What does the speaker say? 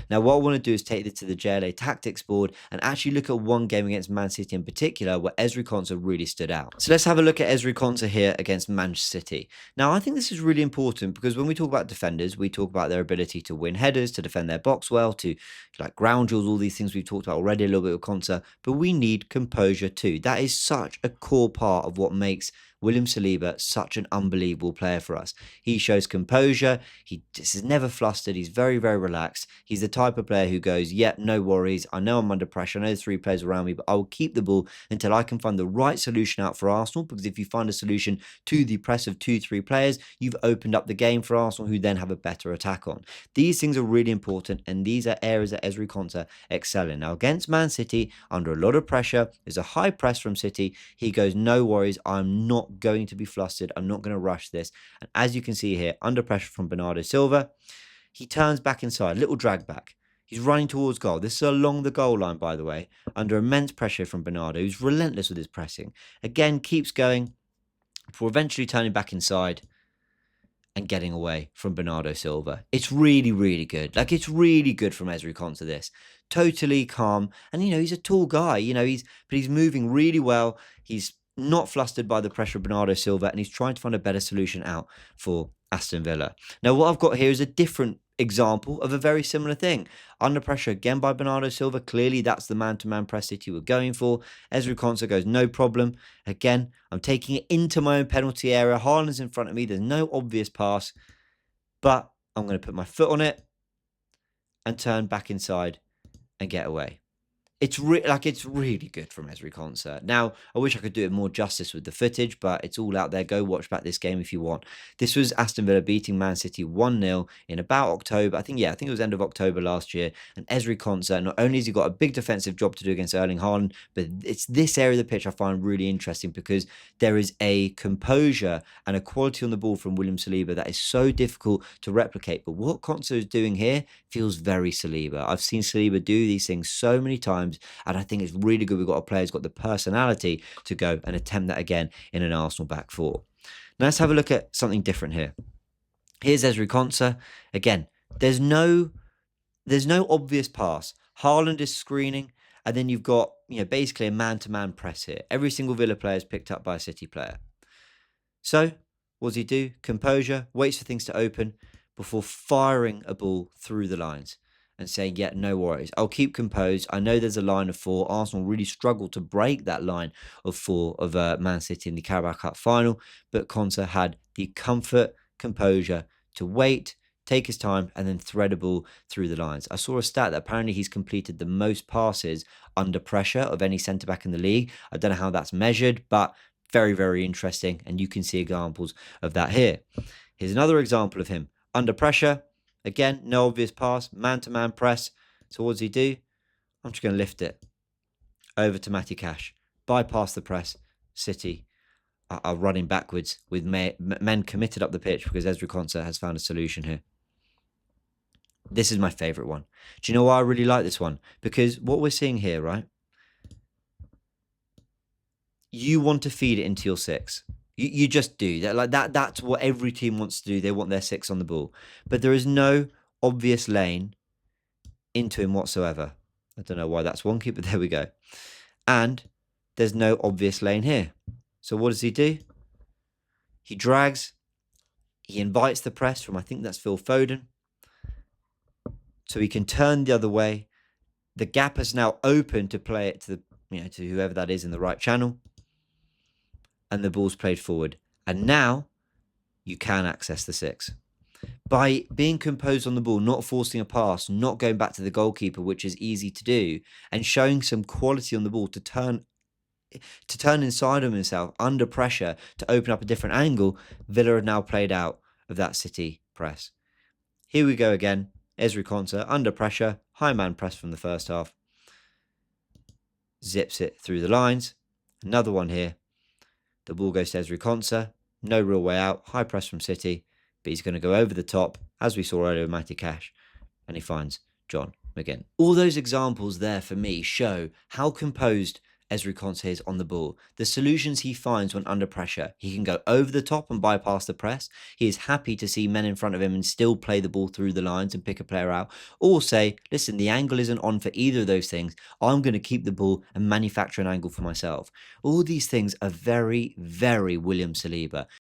Now, what I want to do is take this to the JLA tactics board and actually look at one game against Man City in particular where Ezri Konsa really stood out. So let's have a look at Ezri Konsa here against Manchester City. Now, I think this is really important because when we talk about defenders, we talk about their ability to win headers, to defend their box well, to like ground duels, all these things we've talked about already a little bit with Konsa, but we need composure too. That is such a core part of what makes William Saliba such an unbelievable player for us. He shows composure. He just is never flustered. He's very, very relaxed. He's the type of player who goes, yep, no worries. I know I'm under pressure. I know there's 3 players around me, but I will keep the ball until I can find the right solution out for Arsenal. Because if you find a solution to the press of 2-3 players, you've opened up the game for Arsenal, who then have a better attack on. These things are really important, and these are areas that Ezri Konsa excel in. Now, against Man City, under a lot of pressure, there's a high press from City. He goes, no worries. I'm not going to be flustered. I'm not going to rush this. And as you can see here, under pressure from Bernardo Silva, he turns back inside, little drag back. He's running towards goal. This is along the goal line, by the way, under immense pressure from Bernardo, who's relentless with his pressing. Again, keeps going before eventually turning back inside and getting away from Bernardo Silva. It's really, really good. Like, it's really good from Ezri Konsa, this. Totally calm. And, he's a tall guy, but he's moving really well. He's not flustered by the pressure of Bernardo Silva, and he's trying to find a better solution out for Aston Villa. Now, what I've got here is a different example of a very similar thing. Under pressure again by Bernardo Silva. Clearly, that's the man-to-man press City were going for. Ezri Konsa goes, no problem. Again, I'm taking it into my own penalty area. Haaland's in front of me. There's no obvious pass, but I'm going to put my foot on it and turn back inside and get away. It's really good from Ezri Konsa. Now, I wish I could do it more justice with the footage, but it's all out there. Go watch back this game if you want. This was Aston Villa beating Man City 1-0 in about October. I think it was end of October last year. And Ezri Konsa, not only has he got a big defensive job to do against Erling Haaland, but it's this area of the pitch I find really interesting because there is a composure and a quality on the ball from William Saliba that is so difficult to replicate. But what Konsa is doing here feels very Saliba. I've seen Saliba do these things so many times, and I think it's really good we've got a player who's got the personality to go and attempt that again in an Arsenal back four. Now let's have a look at something different here. Here's Ezri Konsa. Again, there's no obvious pass. Haaland is screening, and then you've got basically a man-to-man press here. Every single Villa player is picked up by a City player. So what does he do? Composure, waits for things to open before firing a ball through the lines and saying, yeah, no worries. I'll keep composed. I know there's a line of 4. Arsenal really struggled to break that line of 4 of Man City in the Carabao Cup final, but Konsa had the comfort, composure to wait, take his time, and then thread a ball through the lines. I saw a stat that apparently he's completed the most passes under pressure of any centre-back in the league. I don't know how that's measured, but very, very interesting, and you can see examples of that here. Here's another example of him. Under pressure, again, no obvious pass, man-to-man press. So what does he do? I'm just going to lift it over to Matty Cash. Bypass the press. City are running backwards with men committed up the pitch because Ezri Konsa has found a solution here. This is my favourite one. Do you know why I really like this one? Because what we're seeing here, right? You want to feed it into your 6. You just do that. That's what every team wants to do. They want their 6 on the ball, but there is no obvious lane into him whatsoever. I don't know why that's wonky, but there we go. And there's no obvious lane here. So what does he do? He drags. He invites the press from, I think that's Phil Foden. So he can turn the other way. The gap has now opened to play it to to whoever that is in the right channel. And the ball's played forward. And now you can access the 6. By being composed on the ball, not forcing a pass, not going back to the goalkeeper, which is easy to do, and showing some quality on the ball to turn inside of himself under pressure to open up a different angle, Villa have now played out of that City press. Here we go again. Ezri Konsa under pressure, high man press from the first half. Zips it through the lines. Another one here. The ball goes to Ezri Konsa. No real way out. High press from City. But he's going to go over the top, as we saw earlier with Matty Cash. And he finds John McGinn. All those examples there for me show how composed Ezri Konsa is on the ball, the solutions he finds when under pressure. He can go over the top and bypass the press. He is happy to see men in front of him and still play the ball through the lines and pick a player out, or say, listen, the angle isn't on for either of those things. I'm going to keep the ball and manufacture an angle for myself. All these things are very, very William Saliba.